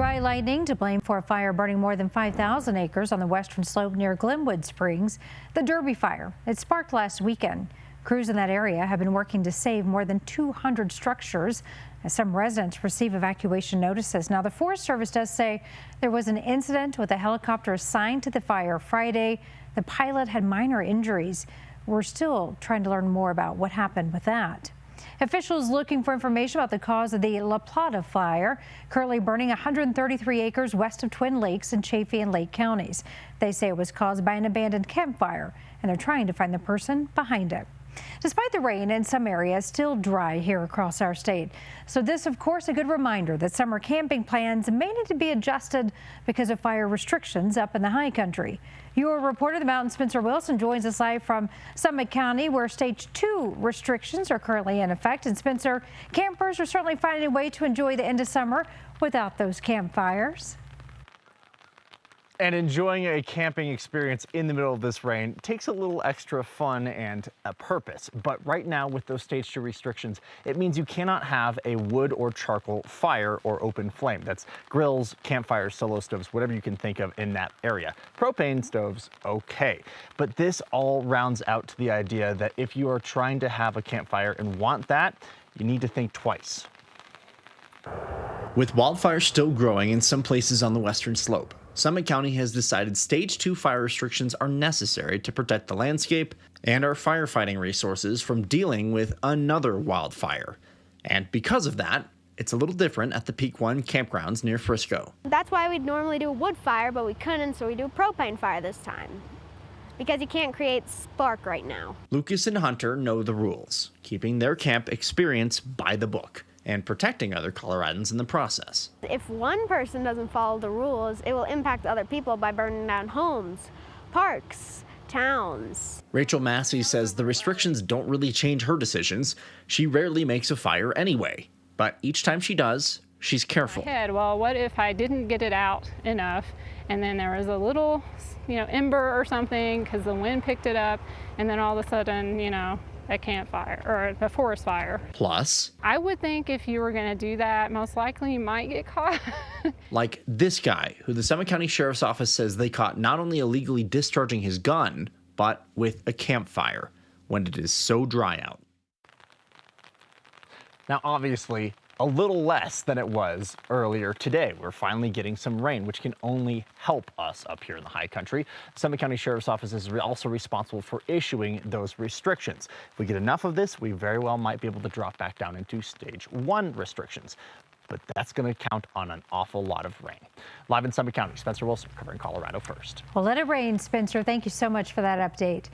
Dry lightning to blame for a fire burning more than 5,000 acres on the western slope near Glenwood Springs. The Derby fire, it sparked last weekend. Crews in that area have been working to save more than 200 structures as some residents receive evacuation notices. Now, the Forest Service does say there was an incident with a helicopter assigned to the fire Friday. The pilot had minor injuries. We're still trying to learn more about what happened with that. Officials looking for information about the cause of the La Plata fire, currently burning 133 acres west of Twin Lakes in Chaffee and Lake counties. They say it was caused by an abandoned campfire, and they're trying to find the person behind it. Despite the rain in some areas, still dry here across our state. So this, of course, a good reminder that summer camping plans may need to be adjusted because of fire restrictions up in the high country. Your reporter, the Mountain Spencer Wilson, joins us live from Summit County, where Stage 2 restrictions are currently in effect. And Spencer, campers are certainly finding a way to enjoy the end of summer without those campfires. And enjoying a camping experience in the middle of this rain takes a little extra fun and a purpose. But right now, with those Stage 2 restrictions, it means you cannot have a wood or charcoal fire or open flame. That's grills, campfires, solo stoves, whatever you can think of in that area. Propane stoves, okay. But this all rounds out to the idea that if you are trying to have a campfire and want that, you need to think twice. With wildfires still growing in some places on the western slope, Summit County has decided Stage 2 fire restrictions are necessary to protect the landscape and our firefighting resources from dealing with another wildfire. And because of that, it's a little different at the Peak 1 campgrounds near Frisco. That's why we'd normally do a wood fire, but we couldn't, so we do a propane fire this time. Because you can't create spark right now. Lucas and Hunter know the rules, keeping their camp experience by the book and protecting other Coloradans in the process. If one person doesn't follow the rules, it will impact other people by burning down homes, parks, towns. Rachel Massey says the restrictions don't really change her decisions. She rarely makes a fire anyway, but each time she does, she's careful. Well, what if I didn't get it out enough and then there was a little, ember or something because the wind picked it up, and then all of a sudden, a campfire or a forest fire. Plus, I would think if you were going to do that, most likely you might get caught. Like this guy, who the Summit County Sheriff's Office says they caught not only illegally discharging his gun, but with a campfire when it is so dry out. Now, obviously, a little less than it was earlier today. We're finally getting some rain, which can only help us up here in the high country. Summit County Sheriff's Office is also responsible for issuing those restrictions. If we get enough of this, we very well might be able to drop back down into Stage 1 restrictions. But that's going to count on an awful lot of rain. Live in Summit County, Spencer Wilson covering Colorado First. Well, let it rain, Spencer. Thank you so much for that update.